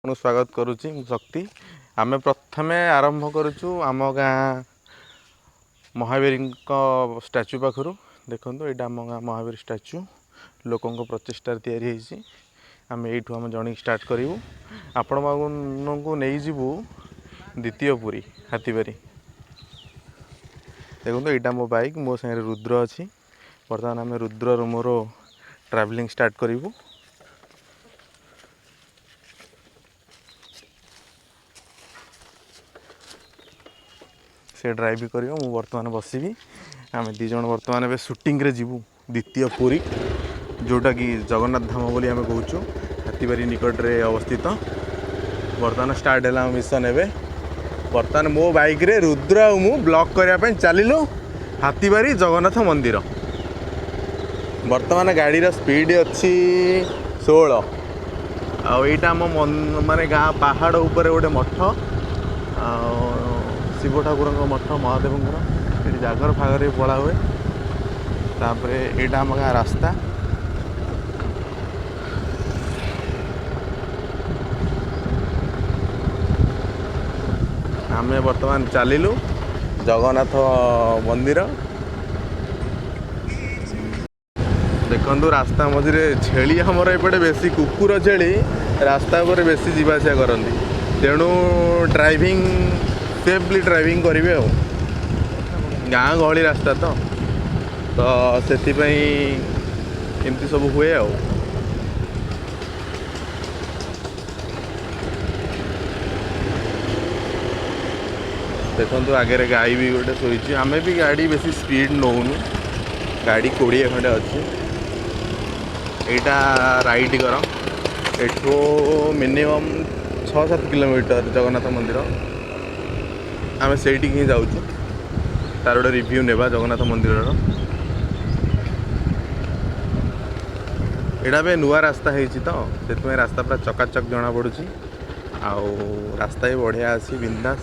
स्वागत करुच्ची शक्ति आम प्रथमे आरंभ करुचु आम गाँ महावीर स्टाच्यू पाखु देखो यहाँ आम गाँ महावीर स्टाच्यू लोकों प्रचेषार या आम यू आम जर्नी स्टार्ट करूँ आपण मानू नहीं जीवु द्वितीय पुरी हाथीबारी देखो यहाँ मो बाइक मो सागर रुद्र अच्छी बर्तमान आम रुद्र मोर ट्रावेलिंग स्टार्ट करूँ। से ड्राइव कर बर्तमान बसबि आम दीज बर्तमान शूटिंग रे जीवु द्वितीय पुरी जोटा कि जगन्नाथ धाम बोली आम कहूँ हाथीबारी निकट रे अवस्थित। बर्तमान स्टार्ट है मिशन एवं बर्तमान मो बाइक रे रुद्र आ मु ब्लॉक करने चलू हाथीबारी जगन्नाथ मंदिर। बर्तमान गाड़ी स्पीड अच्छी 16 आईटा आम माने गाँ पहाड़ उपर गोटे मठ शिव ठाकुर मठ महादेव ये जागर फागर भी पड़ा हुए तापर यहाँ आम गाँ रास्ता आम बर्तमान चलू जगन्नाथ मंदिर। देखु रास्ता मझे छेली हमर एपटे बेसी कुकुर छेली रास्ता पर बेसी जीवासा करती तेणु ड्राइविंग सेफली ड्राइविंग करेंगे आ गाँ गहली रास्ता तो से एमती सब हुए आ देखो आगे गाई भी गोटे शोची आम भी गाड़ी बेसी स्पीड नौनु गाड़ी 20 खंडे अच्छी यहाँ राइट कर एठो मिनिमम 6-7 किलोमीटर जगन्नाथ मंदिर आम से ही जाऊँ तार गोटे रिव्यू नेबा जगन्नाथ मंदिर यहाँ भी नुआ रास्ता है रास्ता पूरा चकाचक जना पड़ी आउ रास्ता भी बढ़िया अच्छी बिंदास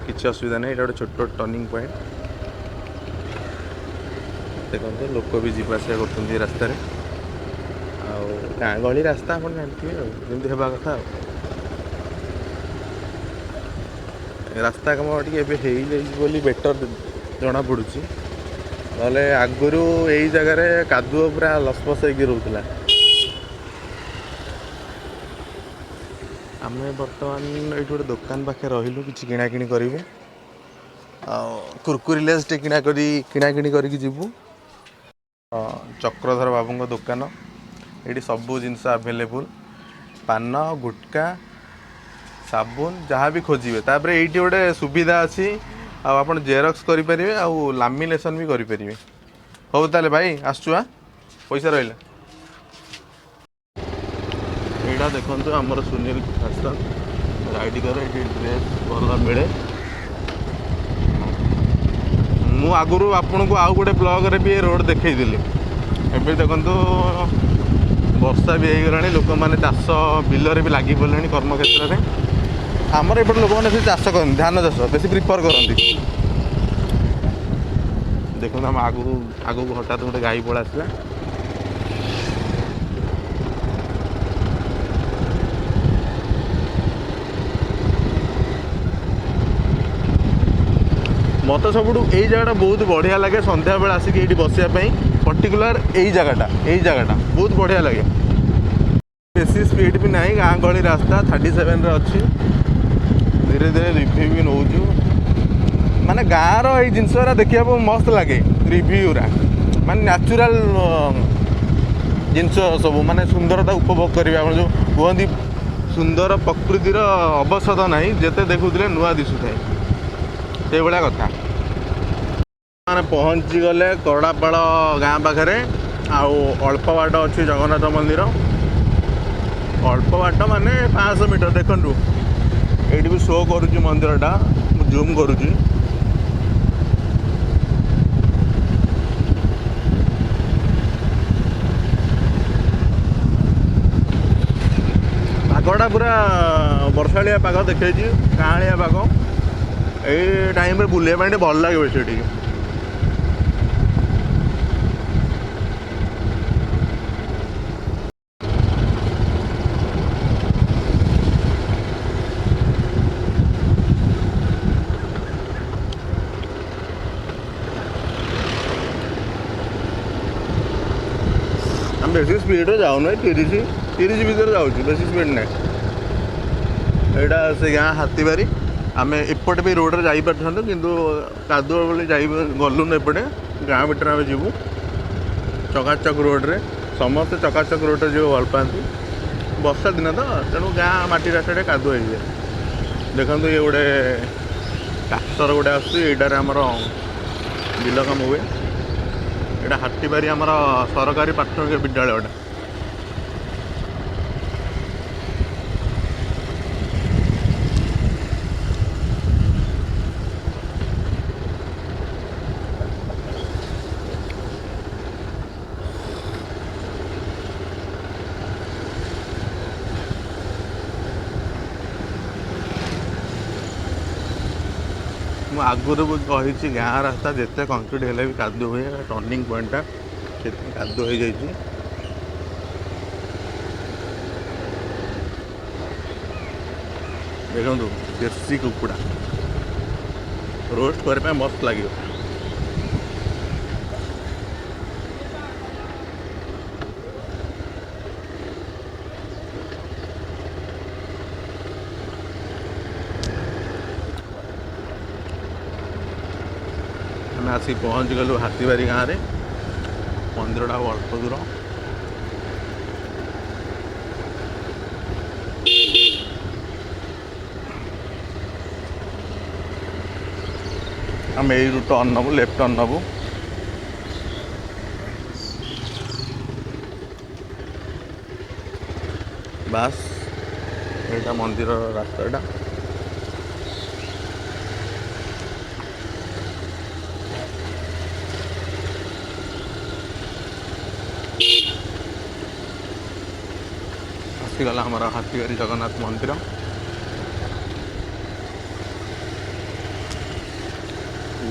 किसी असुविधा नहीं। गोटे छोट टर्निंग पॉइंट देखते लोक भी जीवासा कर रास्तार गाँ गहली रास्ता आप जानते जमी हवा कथा रास्ता कम टे बेटर जना पड़ी ना आगुरी यही जगार कादुଅ पूरा लसपस हो रोला। आम बर्तमान ये गोटे दुकान पाखे रही कि किणाकिणी करूँ कुरकुरी लेस टे किणाकिणी करूँ चक्रधर बाबू दुकान ये सबू जिनस आवेलेबल पान गुटका साबुन जहाँ भी खोजे तापर ये गोटे सुविधा अच्छी आप जेरक्स करेंगे आउ लामिनेसन भी करेंगे। हो ताले भाई आसुआ पैसा रहा यहाँ देखो आमर सुनील फैशन राइड कर ड्रेस भल मिले मु आगुरी आपन को आउ गोटे ब्लॉग रे भी रोड देखी एबे देखो वर्षा भी होगला लोक मैंने चाष बिलरे भी लगी पड़े कर्म क्षेत्र में आमर एपटे लोक मैंने चाष कर धान चाष बेसी प्रिफर करती देखो आम आगू हठात गोटे गाई पड़ा आसला मत सब यही जगह बहुत बढ़िया लगे सन्ध्या बेला आसिक ये बसापी पर्टिकुलर यही जगह बहुत बढ़िया लगे बेसी स्पीड भी नहीं गाँ गहली रास्ता 37 अच्छी धीरे धीरे रिव्यू भी नौ माने गाँव रही जिनस देखा मस्त लगे रिव्यू माने नेचुरल जिनस सब माने सुंदरता उपभोग करेंगे आप जो कहती सुंदर प्रकृतिर अवसद नहीं जिते देखुले नुआ दिशु थाए से भाया कथा मैंने पहुँची गले करड़ापाड़ गाँ पाखे आउ अल्प बाट अच्छी जगन्नाथ मंदिर अल्प बाट माने 500 मीटर देखु ये भी शो करुच्ची मंदिरटा जूम करुच्ची पागटा पूरा वर्षाड़िया पाग देखे काँलिया पाग ये टाइम बुलाइबा भल लगे से बेसी स्पीड जाऊन 30 भितर जाऊँ बेसी स्पीड ना यहाँ से गाँ हाथीबारी आम एपटे भी रोड जापरु किंतु कादुआ बोली गलुन एपटे गाँ भर आम जीवु चकाचक रोड्रे समस्ते चकाचक रोड्रे जी भल पाती वर्षा दिन तो तेणु गाँ माटी रास्ता कादुआ हो देखो ये गोटे ट्राक्टर गोटे आसर आमर बिल काम हुए यहाँ हाथीबारी आमर सरकारी प्राथमिक विद्यालयटा आगुरी भी कही गाँ रास्ता जिते कंक्रीट हेल्ले भी कादुआ हुए टर्निंग पॉइंटा से कादुआ हो जाए देखो देसी कुकुड़ा रोस्ट करने मस्त लगे आम आसिक पहुँच गलु हाथीबारी गाँव में मंदिरटा अल्प दूर आम यू टर्न नबू लेफ्ट टर्न नबू बास यहाँ मंदिर रास्ताटा आसीगला आमर हाथीबारी जगन्नाथ मंदिर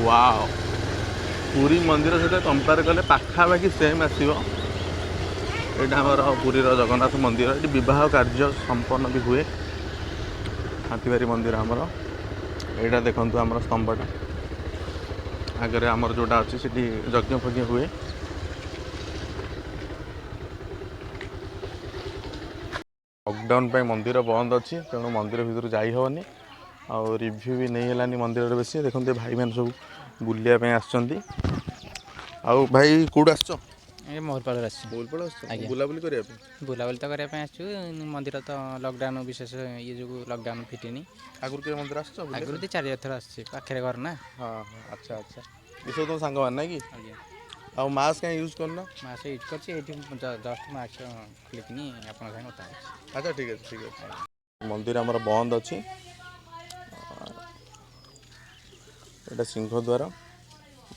वाव पुरी मंदिर सहित कंपेयर कले पाखापाखि सेम आसो यहाँ आमर पुरीर जगन्नाथ मंदिर ये बह कार्य संपन्न भी हुए हाथीबारी मंदिर आमर यहाँ देखु आमर स्तंभटा आगे आमर जोटा अच्छी से यज्ञ फज्ञ हुए लॉकडाउन पे मंदिर बंद अच्छी तेणु मंदिर भीतर जाई हेनी आ रिव्यू भी नहीं है मंदिर बेसी देखते भाई मैंने सब बुलायापी आसुँच आउ भाई कौट आस मोहरपाल बुलाबुली करने बुलाबुली तो करने मंदिर तो लॉकडाउन विशेष ये जो लॉकडाउन फिटिनी आगुरी के मंदिर आस आगुरी तो 4 थर आखे घर ना हाँ हाँ अच्छा अच्छा ये सब तुम सांग ना कि आ मास्क कहीं यूज करना मास्क यूज कर जस्ट मास्क खोलिकी आप अच्छा ठीक है ठीक है मंदिर आमर बंद अच्छी यहाँ सिंहद्वार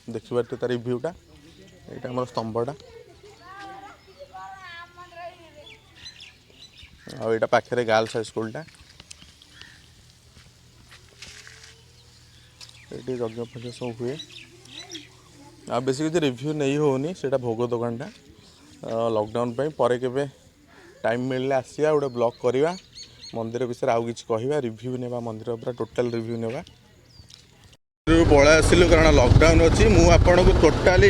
देखिए तार रिव्यूटा यहाँ आम स्तंभटा आटा पाखे गर्ल्स हाई स्कूलटा ये यज्ञ फज्ञ सब हुए आ बेस किसी रिव्यू नहीं होनी से भोग दुकानटा लॉकडाउन पर के टाइम मिलले आसिया गोटे ब्लॉग करवा मंदिर विषय आउ कि कहवा रिव्यू नेबा मंदिर पूरा टोटाल रिव्यू नेबा पलै आसिलु कारण लॉकडाउन अच्छी मुझे आपन को टोटाली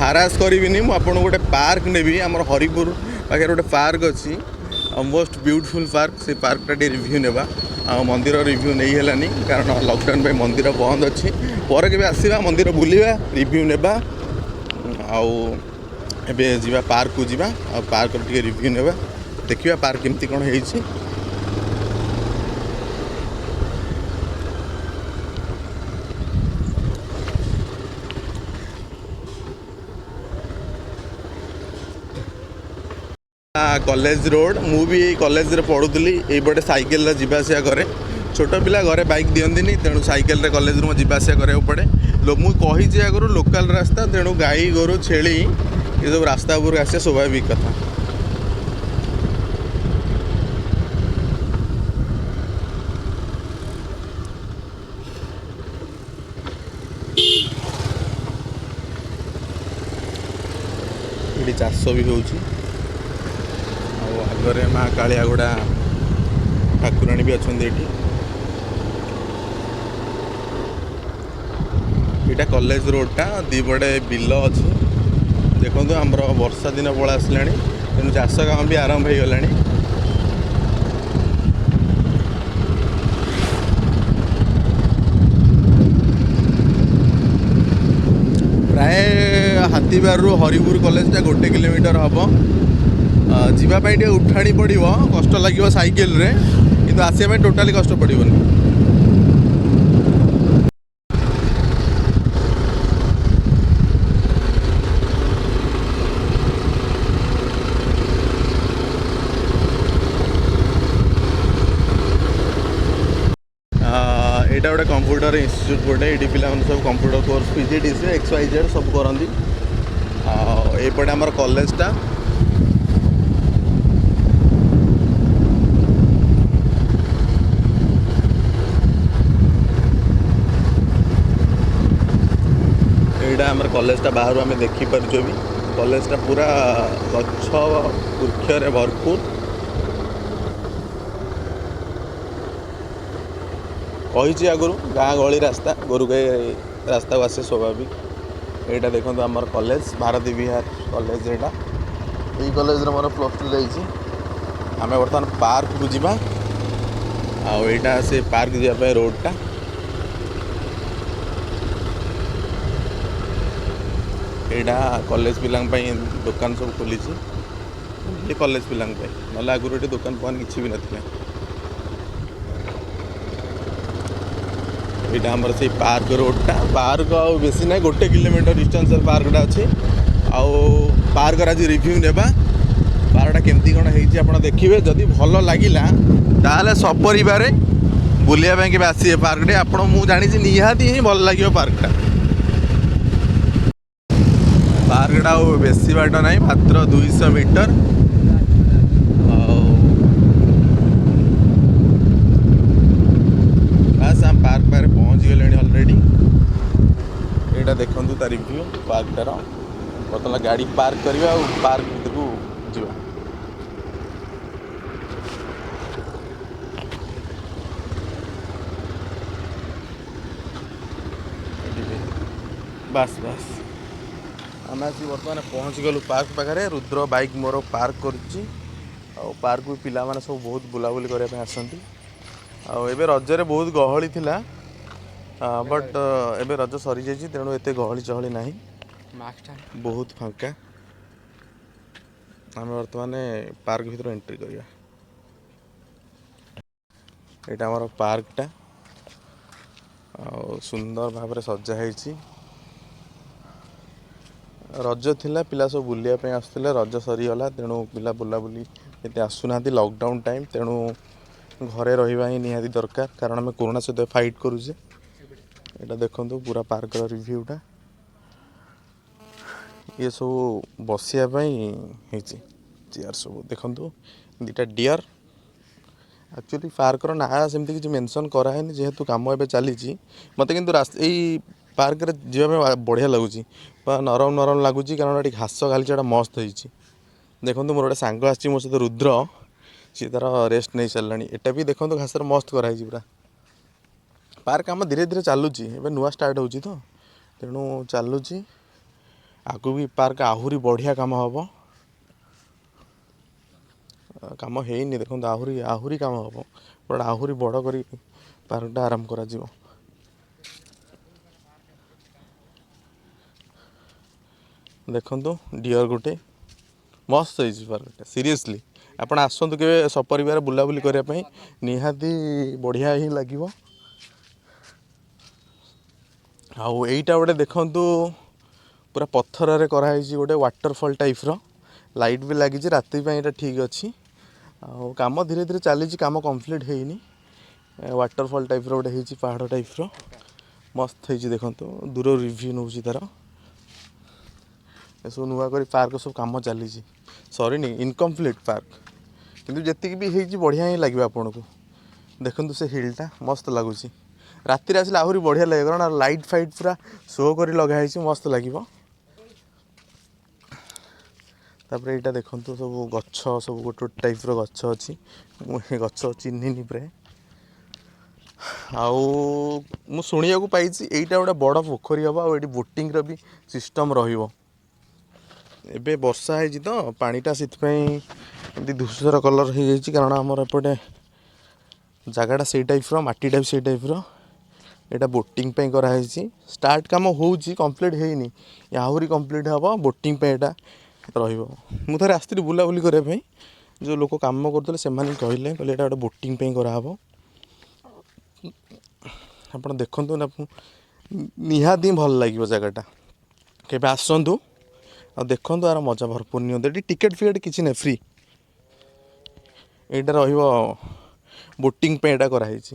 हारास करी मुझे गोटे पार्क नेबी आम हरिपुर पाखे गोटे पार्क अच्छी मोस्ट ब्यूटीफुल पार्क से पार्कटा रिव्यू नेबा आ मंदिर रिव्यू नहीं है कारण लॉकडाउन पे मंदिर बंद अच्छी पर के आसवा मंदिर बुलवा रिव्यू नेबा आउ एबे जीवा पार्क को जीवा आ पार्क टे रिव्यू नेबा देखिए पार्क केमती कौन है कॉलेज रोड मु भी कॉलेज रे पढ़ुली ये साइकेल जावासिया करे छोट पिला घरे बाइक दिखती तेणु साइकेल कॉलेज रू जावासिया करा पड़े मुझे कही आगुरी लोकाल रास्ता तेणु गाई गोरु छेली ये सब रास्ता उपर आसे स्वाभाविक कथा ये चाष भी हो आगे माँ कालियागुड़ा ठाकुराणी भी अच्छा ये कॉलेज रोडटा दीपटे बिल अच्छी ଦେଖନ୍ତୁ ଆମର ବର୍ଷା ଦିନ ପଳେଇ ଆସିଲାଣି, ତେଣୁ ଚାଷ କାମ ବି ଆରମ୍ଭ ହେଇଗଲାଣି। ପ୍ରାୟ ହାତୀବାରରୁ ହରିପୁର କଲେଜଟା 1 କିଲୋମିଟର ହେବ। ଯିବା ପାଇଁ ଟିକେ ଉଠାଣି ପଡ଼ିବ, କଷ୍ଟ ଲାଗିବ ସାଇକେଲରେ, କିନ୍ତୁ ଆସିବା ପାଇଁ ଟୋଟାଲି କଷ୍ଟ ପଡ଼ିବନି। ଏଇଟା ଗୋଟେ କମ୍ପ୍ୟୁଟର ଇନଷ୍ଟିଚ୍ୟୁଟ୍ ଗୋଟେ, ଏଇଠି ପିଲାମାନେ ସବୁ କମ୍ପ୍ୟୁଟର କୋର୍ସ PGDC XYZ ସବୁ କରନ୍ତି। ଆଉ ଏଇପଟେ ଆମର କଲେଜଟା। ଏଇଟା ଆମର କଲେଜଟା ବାହାରୁ ଆମେ ଦେଖିପାରୁଛୁ ବି। କଲେଜଟା ପୁରା ଗଛ ବୃକ୍ଷରେ ଭରପୁର। କହିଛି ଆଗରୁ ଗାଁ ଗହଳି ରାସ୍ତା, ଗୋରୁ ଗାଈ ରାସ୍ତାକୁ ଆସେ ସ୍ୱାଭାବିକ। ଏଇଟା ଦେଖନ୍ତୁ ଆମର କଲେଜ, ଭାରତୀ ବିହାର କଲେଜ। ଏଇଟା ଏଇ କଲେଜରେ ମୋର +2 ଯାଇଛି। ଆମେ ବର୍ତ୍ତମାନ ପାର୍କକୁ ଯିବା। ଆଉ ଏଇଟା ସେ ପାର୍କ ଯିବା ପାଇଁ ରୋଡ଼ଟା। ଏଇଟା କଲେଜ ପିଲାଙ୍କ ପାଇଁ ଦୋକାନ ସବୁ ଖୋଲିଛି, ଏ କଲେଜ ପିଲାଙ୍କ ପାଇଁ, ନହେଲେ ଆଗରୁ ଏଠି ଦୋକାନ ଫୋକାନ କିଛି ବି ନଥିଲା। ଏଇଟା ଆମର ସେଇ ପାର୍କ ରୋଡ଼ଟା। ପାର୍କ ଆଉ ବେଶୀ ନାହିଁ, 1 କିଲୋମିଟର ଡିଷ୍ଟାନ୍ସରେ ପାର୍କଟା ଅଛି। ଆଉ ପାର୍କର ଆଜି ରିଭ୍ୟୁ ନେବା, ପାର୍କଟା କେମିତି କ'ଣ ହେଇଛି ଆପଣ ଦେଖିବେ। ଯଦି ଭଲ ଲାଗିଲା ତାହେଲେ ସପରିବାରେ ବୁଲିବା ପାଇଁ କେବେ ଆସିବେ ପାର୍କଟେ। ଆପଣ ମୁଁ ଜାଣିଛି ନିହାତି ହିଁ ଭଲ ଲାଗିବ ପାର୍କଟା। ପାର୍କଟା ଆଉ ବେଶୀ ବାଟ ନାହିଁ, ମାତ୍ର 200 ମିଟର। ଆଉ ବାସ୍ ଆମେ ପାର୍କ ପାଖରେ ପହଞ୍ଚିଗଲେଣି ଅଲରେଡ଼ି। ଏଇଟା ଦେଖନ୍ତୁ ତା ରିଭ୍ୟୁ ପାର୍କଟାର। ବର୍ତ୍ତମାନ ଗାଡ଼ି ପାର୍କ କରିବା ଆଉ ପାର୍କ ଭିତରକୁ ଯିବା। ବାସ୍ ବାସ୍ ଆମେ ଆସି ବର୍ତ୍ତମାନ ପହଞ୍ଚିଗଲୁ ପାର୍କ ପାଖରେ। ରୁଦ୍ର ବାଇକ୍ ମୋର ପାର୍କ କରୁଛି। ଆଉ ପାର୍କକୁ ପିଲାମାନେ ସବୁ ବହୁତ ବୁଲାବୁଲି କରିବା ପାଇଁ ଆସନ୍ତି। ଆଉ ଏବେ ରଜରେ ବହୁତ ଗହଳି ଥିଲା, ବଟ୍ ଏବେ ରଜ ସରିଯାଇଛି, ତେଣୁ ଏତେ ଗହଳି ଚହଳି ନାହିଁ, ବହୁତ ଫାଙ୍କା। ଆମେ ବର୍ତ୍ତମାନ ପାର୍କ ଭିତରୁ ଏଣ୍ଟ୍ରି କରିବା। ଏଇଟା ଆମର ପାର୍କଟା, ଆଉ ସୁନ୍ଦର ଭାବରେ ସଜା ହେଇଛି। ରଜ ଥିଲା, ପିଲା ସବୁ ବୁଲିବା ପାଇଁ ଆସୁଥିଲେ। ରଜ ସରିଗଲା, ତେଣୁ ପିଲା ବୁଲାବୁଲି ଏତେ ଆସୁନାହାନ୍ତି। ଲକଡାଉନ୍ ଟାଇମ୍, ତେଣୁ ଘରେ ରହିବା ହିଁ ନିହାତି ଦରକାର, କାରଣ ଆମେ କୋରୋନା ସହିତ ଫାଇଟ୍ କରୁଛେ। ଏଇଟା ଦେଖନ୍ତୁ ପୁରା ପାର୍କର ରିଭ୍ୟୁଟା। ଇଏ ସବୁ ବସିବା ପାଇଁ ହେଇଛି ଚେୟାର ସବୁ। ଦେଖନ୍ତୁ 2ଟା ଡିଅର୍। ଆକ୍ଚୁଆଲି ପାର୍କର ନାଁ ସେମିତି କିଛି ମେନସନ୍ କରାହେଇନି, ଯେହେତୁ କାମ ଏବେ ଚାଲିଛି। ମୋତେ କିନ୍ତୁ ଏଇ ପାର୍କରେ ଯିବା ପାଇଁ ବଢ଼ିଆ ଲାଗୁଛି, ବା ନରମ ନରମ ଲାଗୁଛି, କାରଣ ଏଠି ଘାସ ଘାଲିଛି, ଏଇଟା ମସ୍ତ ହେଇଛି। ଦେଖନ୍ତୁ ମୋର ଗୋଟେ ସାଙ୍ଗ ଆସିଛି ମୋ ସହିତ, ରୁଦ୍ର, ସିଏ ତାର ରେଷ୍ଟ ନେଇ ସାରିଲାଣି। ଏଟା ବି ଦେଖନ୍ତୁ ଘାସରେ ମସ୍ତ କରାହେଇଛି ପୁରା। ପାର୍କ କାମ ଧୀରେ ଧୀରେ ଚାଲୁଛି, ଏବେ ନୂଆ ଷ୍ଟାର୍ଟ ହେଉଛି ତ, ତେଣୁ ଚାଲୁଛି। ଆଗକୁ ବି ପାର୍କ ଆହୁରି ବଢ଼ିଆ କାମ ହେବ। କାମ ହେଇନି, ଦେଖନ୍ତୁ ଆହୁରି କାମ ହେବ, ବଟ୍ ଆହୁରି ବଡ଼ କରି ପାର୍କଟା ଆରମ୍ଭ କରାଯିବ। ଦେଖନ୍ତୁ ଡିଅର୍ ଗୋଟେ, ମସ୍ତ ହେଇଛି ପାର୍କଟା। ସିରିୟସଲି ଆପଣ ଆସନ୍ତୁ କେବେ ସପରିବାର ବୁଲାବୁଲି କରିବା ପାଇଁ, ନିହାତି ବଢ଼ିଆ ହିଁ ଲାଗିବ। ଆଉ ଏଇଟା ଗୋଟେ ଦେଖନ୍ତୁ ପୁରା ପଥରରେ କରାହେଇଛି, ଗୋଟେ ୱାଟରଫଲ୍ ଟାଇପ୍ର। ଲାଇଟ୍ ବି ଲାଗିଛି, ରାତି ପାଇଁ ଏଇଟା ଠିକ୍ ଅଛି। ଆଉ କାମ ଧୀରେ ଧୀରେ ଚାଲିଛି, କାମ କମ୍ପ୍ଲିଟ୍ ହେଇନି। ୱାଟରଫଲ୍ ଟାଇପ୍ର ଗୋଟେ ହେଇଛି, ପାହାଡ଼ ଟାଇପ୍ର, ମସ୍ତ ହେଇଛି। ଦେଖନ୍ତୁ ଦୂର ରିଭ୍ୟୁ ନେଉଛି ତା'ର। ଏସବୁ ନୂଆ କରି ପାର୍କ ସବୁ କାମ ଚାଲିଛି, ସରିନି, ଇନକମ୍ପ୍ଲିଟ୍ ପାର୍କ, କିନ୍ତୁ ଯେତିକି ବି ହେଇଛି ବଢ଼ିଆ ହିଁ ଲାଗିବ ଆପଣଙ୍କୁ। ଦେଖନ୍ତୁ ସେ ହିଲ୍ଟା ମସ୍ତ ଲାଗୁଛି। ରାତିରେ ଆସିଲେ ଆହୁରି ବଢ଼ିଆ ଲାଗିବ, କାରଣ ଲାଇଟ୍ ଫାଇଟ୍ ପୁରା ଶୋ କରି ଲଗା ହେଇଛି, ମସ୍ତ ଲାଗିବ। ତାପରେ ଏଇଟା ଦେଖନ୍ତୁ ସବୁ ଗଛ, ସବୁ ଗୋଟେ ଗୋଟେ ଟାଇପ୍ର ଗଛ ଅଛି। ମୁଁ ଏ ଗଛ ଚିହ୍ନିନି ପ୍ରାୟ। ଆଉ ମୁଁ ଶୁଣିବାକୁ ପାଇଛି ଏଇଟା ଗୋଟେ ବଡ଼ ପୋଖରୀ ହେବ, ଆଉ ଏଇଠି ବୋଟିଂର ବି ସିଷ୍ଟମ୍ ରହିବ। ଏବେ ବର୍ଷା ହେଇଛି ତ ପାଣିଟା ସେଥିପାଇଁ ଏମିତି ଧୂସର କଲର୍ ହେଇଯାଇଛି, କାରଣ ଆମର ଏପଟେ ଜାଗାଟା ସେଇ ଟାଇପ୍ର, ମାଟିଟା ବି ସେଇ ଟାଇପ୍ର। ଏଇଟା ବୋଟିଂ ପାଇଁ କରାହେଇଛି। ଷ୍ଟାର୍ଟ କାମ ହେଉଛି, କମ୍ପ୍ଲିଟ୍ ହେଇନି, ଆହୁରି କମ୍ପ୍ଲିଟ୍ ହେବ। ବୋଟିଂ ପାଇଁ ଏଇଟା ରହିବ। ମୁଁ ଥରେ ଆସିଥିଲି ବୁଲାବୁଲି କରିବା ପାଇଁ, ଯେଉଁ ଲୋକ କାମ କରୁଥିଲେ ସେମାନେ କହିଲେ ଏଇଟା ଗୋଟେ ବୋଟିଂ ପାଇଁ କରାହେବ। ଆପଣ ଦେଖନ୍ତୁ ନା, ନିହାତି ଭଲ ଲାଗିବ ଜାଗାଟା। କେବେ ଆସନ୍ତୁ ଆଉ ଦେଖନ୍ତୁ, ଆର ମଜା ଭରପୁର ନିଅନ୍ତୁ। ଏଠି ଟିକେଟ୍ ଫିକେଟ୍ କିଛି ନାହିଁ, ଫ୍ରି। ଏଇଟା ରହିବ ବୋଟିଂ ପାଇଁ ଏଇଟା କରାହେଇଛି।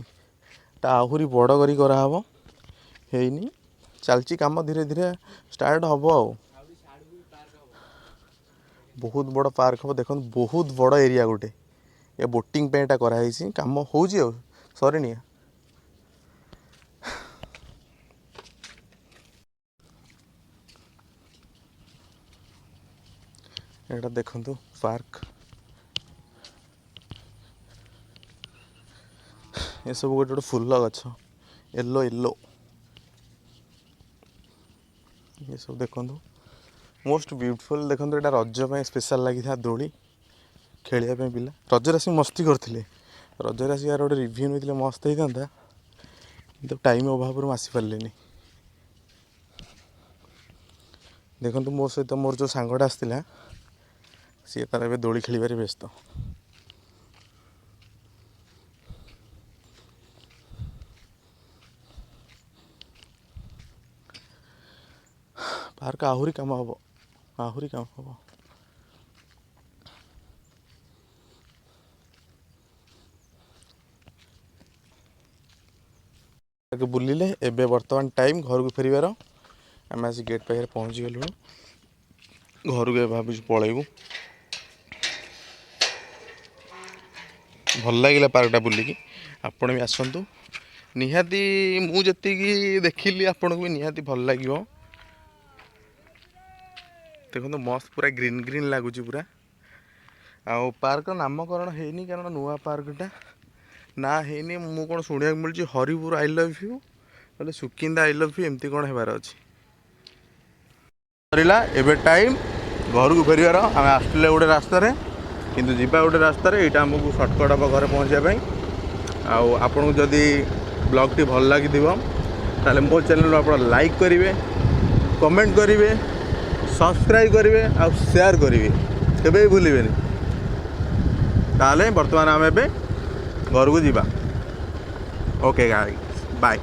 ତା ଆହୁରି ବଡ଼ କରି କରାହେବ, ହେଇନି, ଚାଲିଛି କାମ, ଧୀରେ ଧୀରେ ଷ୍ଟାର୍ଟ ହେବ ଆଉ। ବହୁତ ବଡ଼ ପାର୍କ ହେବ, ଦେଖନ୍ତୁ ବହୁତ ବଡ଼ ଏରିଆ ଗୋଟେ। ଏ ବୋଟିଂ ପାଇଁ ଏଇଟା କରାହେଇଛି, କାମ ହେଉଛି ଆଉ ସରିନି। ଏଇଟା ଦେଖନ୍ତୁ ପାର୍କ। ଏସବୁ ଗୋଟେ ଗୋଟେ ଫୁଲ ଗଛ, ୟେଲୋ ୟେଲୋ। ଏସବୁ ଦେଖନ୍ତୁ ମୋଷ୍ଟ ବ୍ୟୁଟିଫୁଲ୍। ଦେଖନ୍ତୁ ଏଇଟା ରଜ ପାଇଁ ସ୍ପେଶାଲ୍ ଲାଗିଥିଲା ଦୋଳି ଖେଳିବା ପାଇଁ ପିଲା। ରଜରେ ଆସିକି ମସ୍ତି କରିଥିଲେ। ରଜରେ ଆସିକି ଆର ଗୋଟେ ରିଭ୍ୟୁ ନେଇଥିଲେ ମସ୍ତ ହେଇଥାନ୍ତା, କିନ୍ତୁ ଟାଇମ୍ ଅଭାବରୁ ମୁଁ ଆସିପାରିଲିନି। ଦେଖନ୍ତୁ ମୋ ସହିତ ମୋର ଯେଉଁ ସାଙ୍ଗଟା ଆସିଥିଲା, ସିଏ ତାର ଏବେ ଦୋଳି ଖେଳିବାରେ ବ୍ୟସ୍ତ। ପାର୍କ ଆହୁରି କାମ ହେବ, ଆହୁରି କାମ ହେବ। ବୁଲିଲେ ଏବେ ବର୍ତ୍ତମାନ ଟାଇମ୍ ଘରକୁ ଫେରିବାର। ଆମେ ଆସି ଗେଟ୍ ପାଖରେ ପହଞ୍ଚିଗଲୁଣୁ। ଘରକୁ ଏବେ ଭାବୁଛୁ ପଳେଇବୁ। ଭଲ ଲାଗିଲା ପାର୍କଟା ବୁଲିକି। ଆପଣ ବି ଆସନ୍ତୁ ନିହାତି। ମୁଁ ଯେତିକି ଦେଖିଲି ଆପଣଙ୍କୁ ବି ନିହାତି ଭଲ ଲାଗିବ। ଦେଖନ୍ତୁ ମସ୍ତ ପୁରା ଗ୍ରୀନ୍ ଗ୍ରୀନ୍ ଲାଗୁଛି ପୁରା। ଆଉ ପାର୍କର ନାମକରଣ ହେଇନି, କାରଣ ନୂଆ ପାର୍କଟା ନା ହେଇନି। ମୁଁ କ'ଣ ଶୁଣିବାକୁ ମିଳୁଛି ହରିପୁର ଆଇ ଲଭ୍ ୟୁ, ନହେଲେ ସୁକିନ୍ଦା ଆଇ ଲଭ୍ ୟୁ, ଏମିତି କ'ଣ ହେବାର ଅଛି। ସରିଲା ଏବେ ଟାଇମ୍ ଘରକୁ ଫେରିବାର। ଆମେ ଆସିଥିଲେ ଗୋଟେ ରାସ୍ତାରେ, କିନ୍ତୁ ଯିବା ଗୋଟେ ରାସ୍ତାରେ। ଏଇଟା ଆମକୁ ସର୍ଟକଟ୍ ହେବ ଘରେ ପହଞ୍ଚିବା ପାଇଁ। ଆଉ ଆପଣଙ୍କୁ ଯଦି ବ୍ଲଗ୍ଟି ଭଲ ଲାଗିଥିବ ତାହେଲେ ମୋ ଚ୍ୟାନେଲ୍ରୁ ଆପଣ ଲାଇକ୍ କରିବେ, କମେଣ୍ଟ କରିବେ, ସବସ୍କ୍ରାଇବ୍ କରିବେ ଆଉ ସେୟାର କରିବେ, କେବେ ବି ଭୁଲିବେନି। ତାହେଲେ ବର୍ତ୍ତମାନ ଆମେ ଏବେ ଘରକୁ ଯିବା। Okay guys, bye.